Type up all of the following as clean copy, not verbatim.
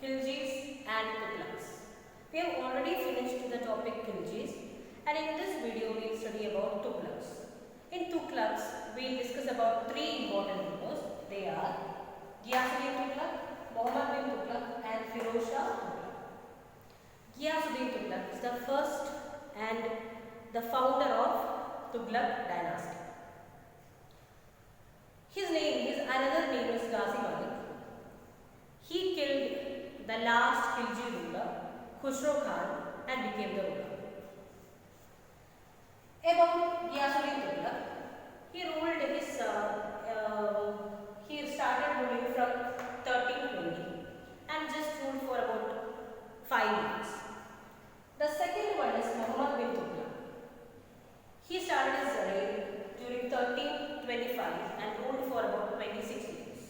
Khiljis and Tughlaqs. We have already finished the topic Khiljis, and in this video we will study about Tughlaqs. In Tughlaqs, we will discuss about three important rulers. They are Ghiyasuddin Tughlaq, Muhammad bin Tughlaq and Firoz Shah Tughlaq. Ghiyasuddin Tughlaq is the first and the founder of Tughlaq dynasty. His another name is Ghazi Malik. He killed the last Khilji ruler, Khusro Khan, and became the ruler. About Ghiyasuddin Tughlaq, he started ruling from 1320 and just ruled for about 5 years. The second one is Muhammad bin Tughlaq. He started his reign during 1325 and ruled for about 26 years.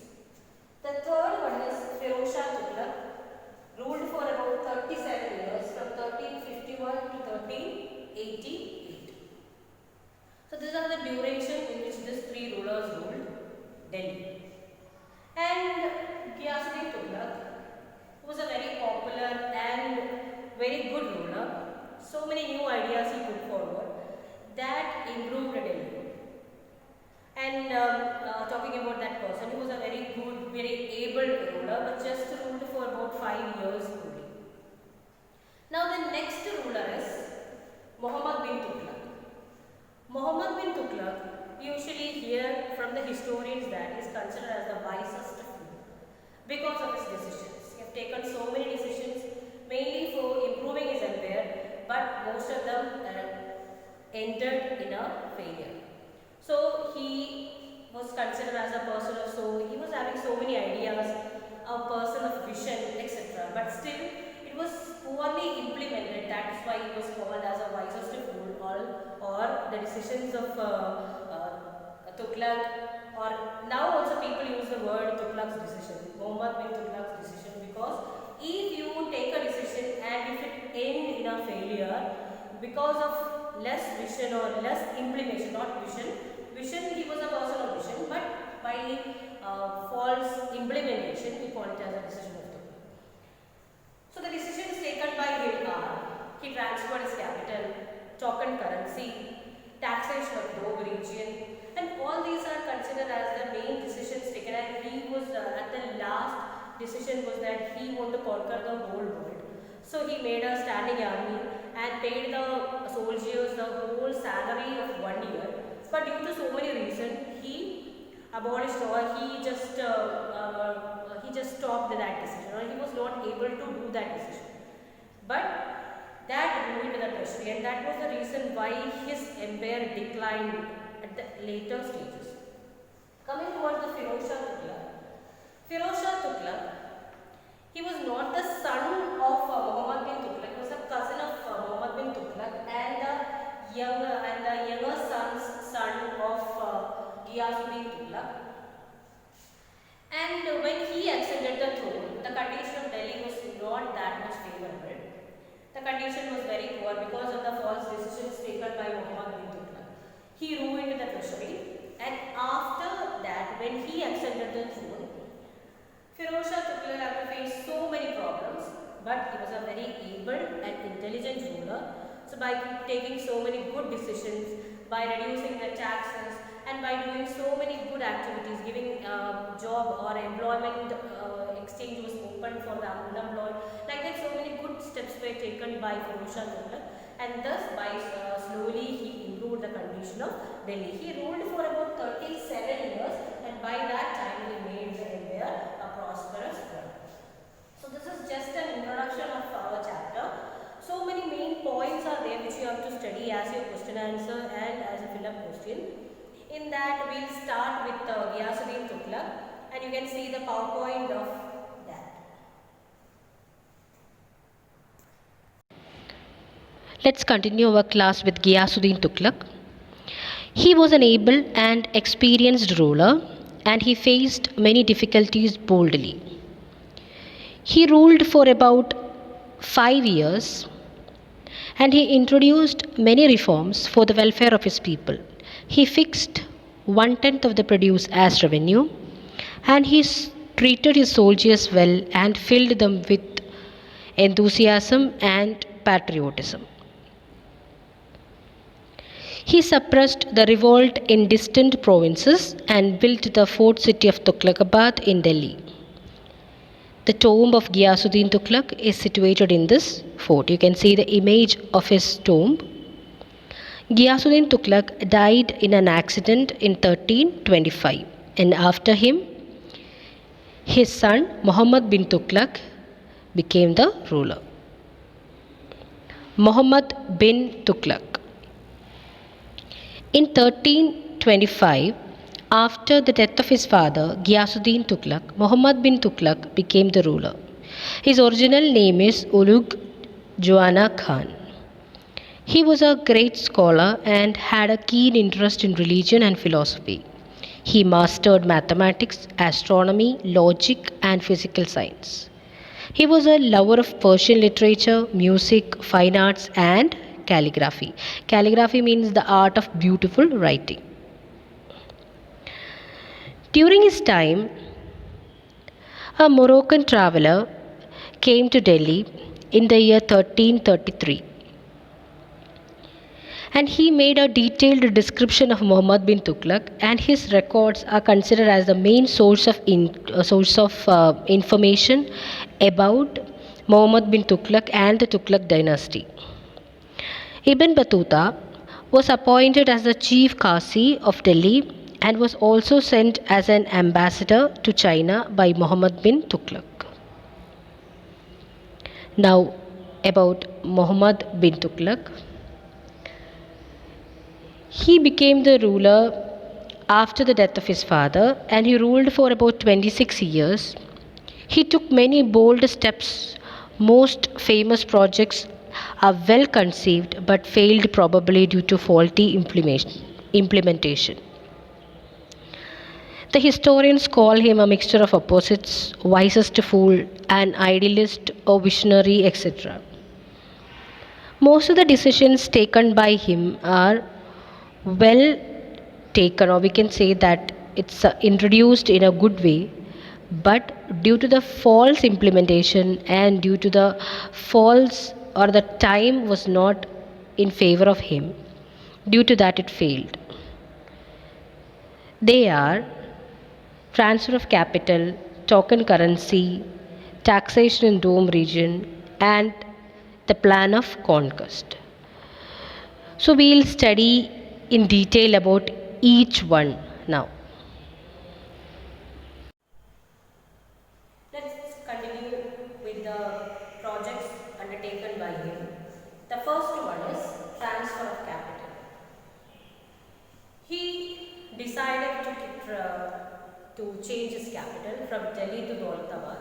The third one is Firoz Shah Tughlaq, ruled for about 37 years from 1351 to 1388. So these are the duration in which these three rulers ruled Delhi. And Ghiyasuddin Tughlaq was a very popular and very good ruler. So many new ideas he put forward that improved Delhi. And talking about that person, he was a very good, very able ruler, but just ruled for about 5 years only. Now the next ruler is Muhammad bin Tughlaq. Muhammad bin Tughlaq, we usually hear from the historians that he is considered as the wisest fool because of his decisions. He has taken so many decisions mainly for improving his empire, but most of them ended in a failure. So he was considered as a person of he was having so many ideas, a person of vision, etc. But still, it was poorly implemented. That is why he was called as a wisest fool, or the decisions of Tughlaq, or now also people use the word Tughlaq's decision, Muhammad bin Tughlaq's decision, because if you take a decision and if it ends in a failure because of less vision or less implementation, not vision, he was a person of vision, but by false implementation, we call it as a decision of Tughlaq. So the decisions taken by him are, he transferred his capital, token currency, taxation of Doab region, and all these are considered as the main decisions taken, and he was at the last decision was that he wanted to conquer the whole world. So he made a standing army and paid the soldiers the whole salary of 1 year. But due to so many reasons, he abolished or he just stopped that decision, or he was not able to do that decision. But that ruined the treasury, and that was the reason why his empire declined at the later stages. Coming towards the Firoz Shah Tughlaq. Firoz Shah Tughlaq, he was not the son of Muhammad bin Tughlaq. He was a cousin of Muhammad bin Tughlaq and the younger son of Ghiyasuddin Tughlaq. And when he ascended the throne, the condition of Delhi was not that much favorable. The condition was very poor because of the false decisions taken by Muhammad bin Tughlaq. He ruined the treasury, and after that, when he ascended the throne, Firoz Shah Tughlaq had to face so many problems, but he was a very able and intelligent ruler. So by taking so many good decisions, by reducing the taxes, and by doing so many good activities, giving job or employment exchange was open for the unemployed. Like that, so many good steps were taken by Firoz Shah Tughlaq, and thus by slowly he improved the condition of Delhi. He ruled for about 37 years, and by that time he made the empire a prosperous one. So this is just an introduction of our chapter. So many main points are there which you have to study as your question answer and as a fill-up question. In that, we will start with Ghiyasuddin Tughlaq, and you can see the PowerPoint of that. Let's continue our class with Ghiyasuddin Tughlaq. He was an able and experienced ruler, and he faced many difficulties boldly. He ruled for about 5 years, and he introduced many reforms for the welfare of his people. He fixed 1/10 of the produce as revenue, and he treated his soldiers well and filled them with enthusiasm and patriotism. He suppressed the revolt in distant provinces and built the fort city of Tughlaqabad in Delhi. The tomb of Ghiyasuddin Tughlaq is situated in this fort. You can see the image of his tomb. Ghiyasuddin Tughlaq died in an accident in 1325, and after him, his son Muhammad bin Tughlaq became the ruler. Muhammad bin Tughlaq. In 1325, after the death of his father Ghiyasuddin Tughlaq, Muhammad bin Tughlaq became the ruler. His original name is Ulugh Juana Khan. He was a great scholar and had a keen interest in religion and philosophy. He mastered mathematics, astronomy, logic, and physical science. He was a lover of Persian literature, music, fine arts, and calligraphy. Calligraphy means the art of beautiful writing. During his time, a Moroccan traveler came to Delhi in the year 1333, and he made a detailed description of Muhammad bin Tughlaq, and his records are considered as the main source of information about Muhammad bin Tughlaq and the Tughlaq dynasty. Ibn Battuta was appointed as the chief Qasi of Delhi and was also sent as an ambassador to China by Muhammad bin Tughlaq. Now, about Muhammad bin Tughlaq. He became the ruler after the death of his father, and he ruled for about 26 years. He took many bold steps. Most famous projects are well conceived but failed probably due to faulty implementation. The historians call him a mixture of opposites, wisest fool, an idealist, a visionary, etc. Most of the decisions taken by him are well taken, or we can say that it's introduced in a good way, but due to the false implementation and due to the false or the time was not in favor of him, due to that it failed. They are transfer of capital, token currency, taxation in Dome region, and the plan of conquest. So we'll study in detail about each one now. Let's continue with the projects undertaken by him. The first one is transfer of capital. He decided to change his capital from Delhi to Daulatabad,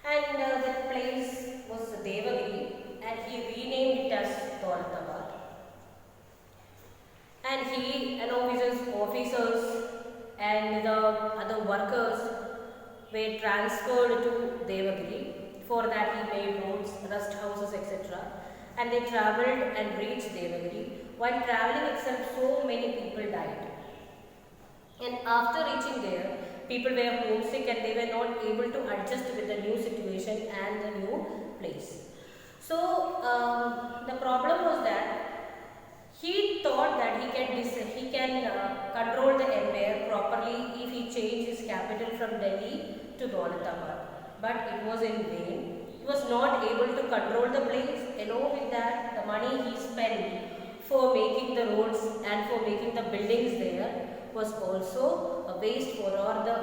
and that place was Devagiri, and he renamed it as Daulatabad. And he, along with his officers and the other workers, were transferred to Devagiri. For that he made roads, rest houses, etc. And they travelled and reached Devagiri. While travelling itself, so many people died. And after reaching there, people were homesick and they were not able to adjust with the new situation and the new place. So the problem was that he thought that he can control the empire properly if he changed his capital from Delhi to Daulatabad. But it was in vain. He was not able to control the place. Along with that, the money he spent for making the roads and for making the buildings there was also a waste, for all the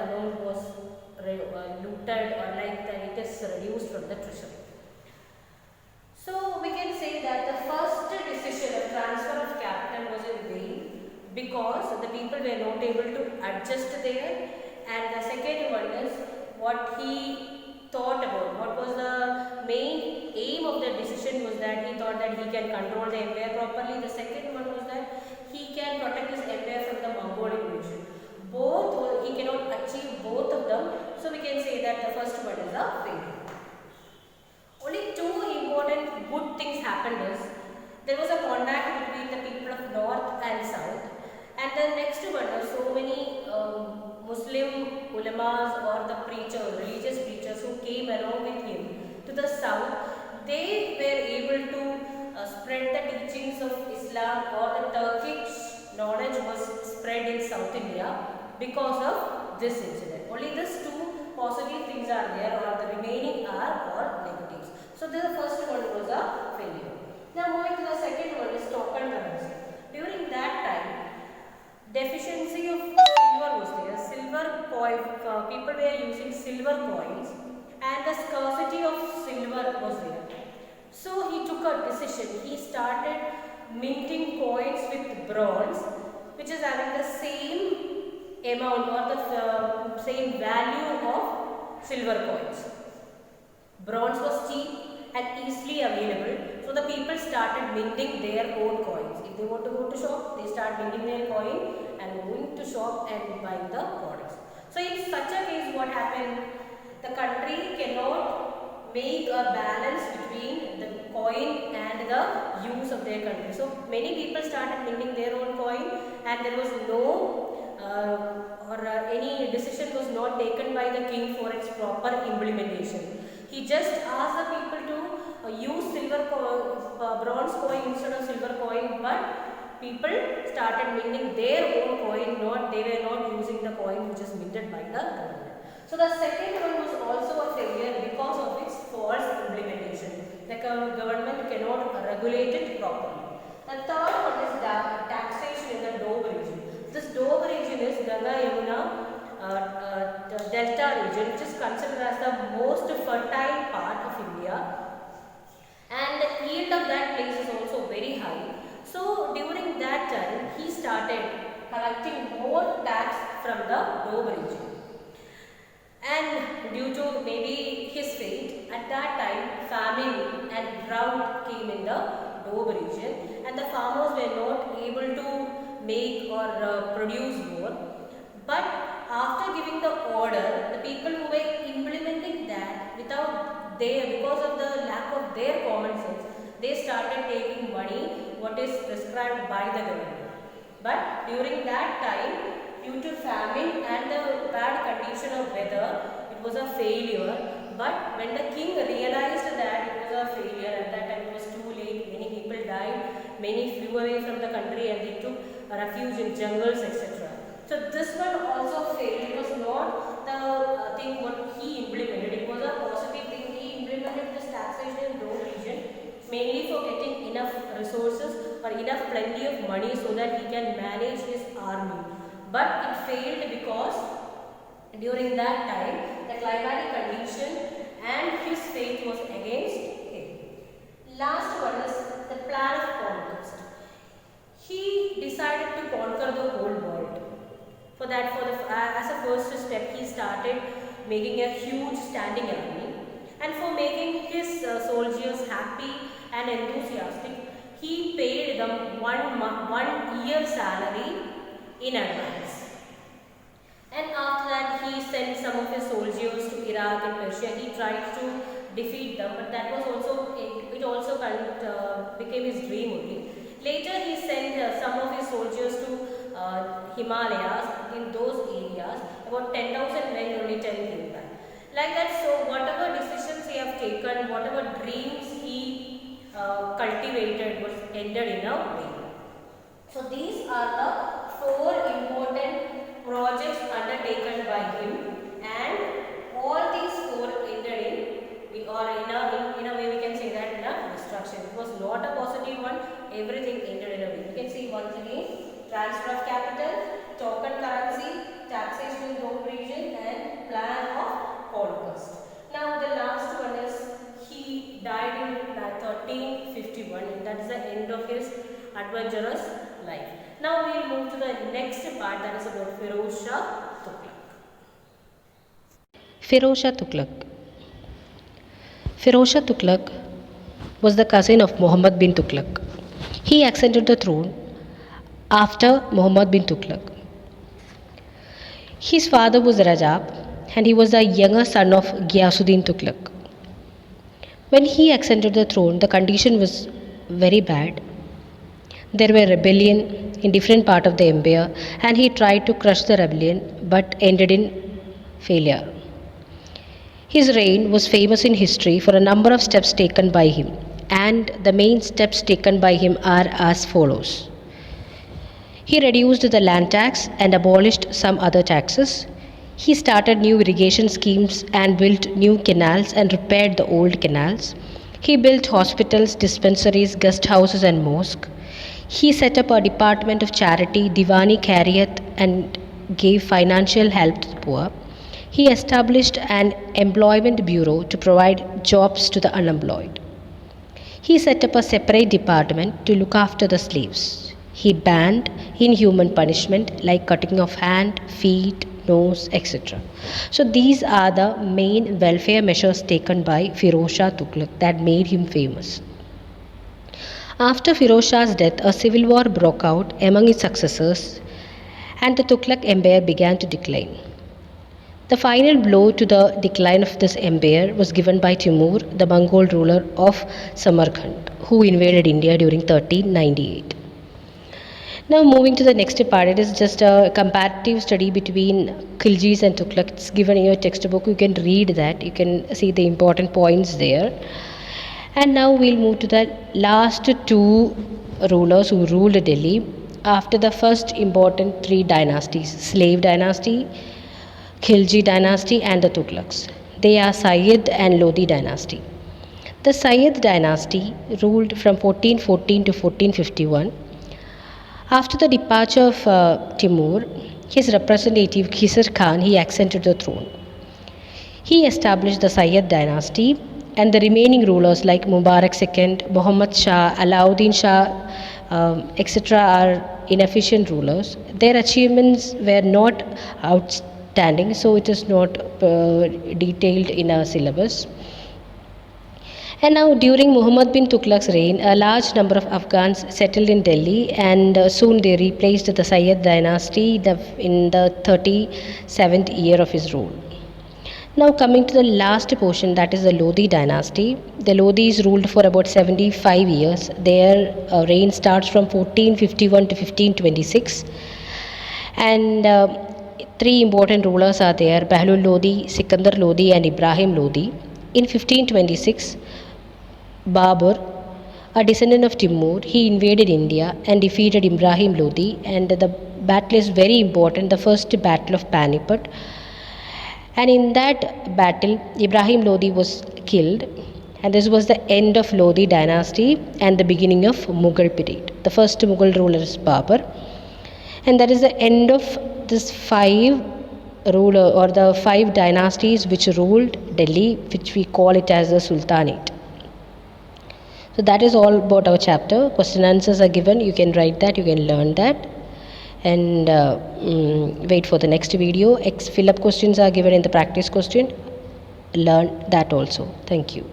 amount was looted, or like it is reduced from the treasury. So we can say that the first decision of transfer of capital was in vain because the people were not able to adjust there, and the second one is what he thought about. What was the main aim of the decision was that he thought that he can control the empire properly. The second one was that he can protect his empire from the Mongol invasion. Both, he cannot achieve both of them, so we can say that the first one is a failure. Only two important good things happened is there was a contact between the people of north and south, and the next one was so many Muslim ulamas or the south, they were able to spread the teachings of Islam, or the Turkish knowledge was spread in South India because of this incident. Only these two positive things are there, or the remaining are all negatives. So the first one was a failure. Now moving to the second one is token currency. During that time, deficiency of silver was there. Silver coin, people were using silver coins, and the scarcity of silver was there. So he took a decision. He started minting coins with bronze, which is having the same amount or the same value of silver coins. Bronze was cheap and easily available, so the people started minting their own coins. If they want to go to shop, they start minting their coin and going to shop and buying the products. So in such a case, what happened? The country cannot make a balance between the coin and the use of their country. So many people started minting their own coin, and there was no any decision was not taken by the king for its proper implementation. He just asked the people to use bronze coin instead of silver coin, but people started minting their own coin, they were not using the coin which is minted by the government. So the second one was also a failure because of its false implementation. The government cannot regulate it properly. The third one is taxation in the Doab region. This Doab region is Ganga Yamuna Delta region, which is considered as the most fertile part of India, and the yield of that place is also very high. So during that time, he started collecting more tax from the Doab region. And due to maybe his fate, at that time famine and drought came in the Doab region, and the farmers were not able to make or produce more. But after giving the order, the people who were implementing that because of the lack of their common sense, they started taking money what is prescribed by the government. But during that time, due to famine and the bad condition of weather, it was a failure. But when the king realized that it was a failure, at that time it was too late. Many people died, many flew away from the country, and they took refuge in jungles, etc. So this one also failed. It was not the thing what he implemented. It was a positive thing. He implemented this taxation in Doab region mainly for getting enough resources or enough plenty of money so that he can manage his army. But it failed because during that time the climatic condition and his fate was against him. Last one is the plan of conquest. He decided to conquer the whole world. For that, as a first step, he started making a huge standing army, and for making his soldiers happy and enthusiastic, he paid them one year salary in advance. And after that, he sent some of his soldiers to Iraq and Persia. He tried to defeat them, but that was also became his dream only. Later, he sent some of his soldiers to Himalayas. In those areas, about 10,000 men, only 10 came back. Like that, so whatever decisions he have taken, whatever dreams he cultivated was ended in a way. So these are the 4 important projects undertaken by him, and all these 4 ended in a way we can say that in a destruction. It was not a positive one. Everything ended in a way. You can see once again: transfer of capital, token currency, taxation in Doab region, and plan of conquest. Now the last one is he died in 1351, and that is the end of his adventurous life. Now we will move to the next part, that is about Firoz Shah Tughlaq. Firoz Shah Tughlaq. Firoz Shah Tughlaq was the cousin of Muhammad bin Tughlaq. He ascended the throne after Muhammad bin Tughlaq. His father was Rajab, and he was the younger son of Ghiyasuddin Tughlaq. When he ascended the throne, the condition was very bad. There were rebellion in different parts of the empire, and he tried to crush the rebellion but ended in failure. His reign was famous in history for a number of steps taken by him, and the main steps taken by him are as follows. He reduced the land tax and abolished some other taxes. He started new irrigation schemes and built new canals and repaired the old canals. He built hospitals, dispensaries, guest houses, and mosques. He set up a department of charity, Diwani Khairiyat, and gave financial help to the poor. He established an employment bureau to provide jobs to the unemployed. He set up a separate department to look after the slaves. He banned inhuman punishment like cutting off hand, feet, nose, etc. So these are the main welfare measures taken by Firoz Shah Tughlaq that made him famous. After Firoz Shah's death, a civil war broke out among his successors and the Tughlaq Empire began to decline. The final blow to the decline of this empire was given by Timur, the Mongol ruler of Samarkand, who invaded India during 1398. Now, moving to the next part, it is just a comparative study between Khiljis and Tughlaq. It's given in your textbook. You can read that. You can see the important points there. And now we'll move to the last two rulers who ruled Delhi after the first important three dynasties: Slave dynasty, Khilji dynasty, and the Tughlaqs. They are Sayyid and Lodi dynasty. The Sayyid dynasty ruled from 1414 to 1451. After the departure of Timur, his representative Khisar Khan, he ascended the throne. He established the Sayyid dynasty, and the remaining rulers like Mubarak II, Muhammad Shah, Alauddin Shah, etc. are inefficient rulers. Their achievements were not outstanding, so it is not detailed in a syllabus. And now, during Muhammad bin Tughlaq's reign, a large number of Afghans settled in Delhi, and soon they replaced the Sayyid dynasty in the 37th year of his rule. Now, coming to the last portion, that is the Lodi dynasty. The Lodis ruled for about 75 years. Their reign starts from 1451 to 1526, and three important rulers are there: Bahlul Lodi, Sikandar Lodi, and Ibrahim Lodi. In 1526, Babur, a descendant of Timur, he invaded India and defeated Ibrahim Lodi, and the battle is very important, the first battle of Panipat. And in that battle, Ibrahim Lodi was killed, and this was the end of Lodi dynasty and the beginning of Mughal period. The first Mughal ruler is Babur, and that is the end of this five ruler or the five dynasties which ruled Delhi, which we call it as the Sultanate. So that is all about our chapter. Question answers are given. You can write that, you can learn that, and wait for the next video. Fill up questions are given in the practice question. Learn that also. Thank you.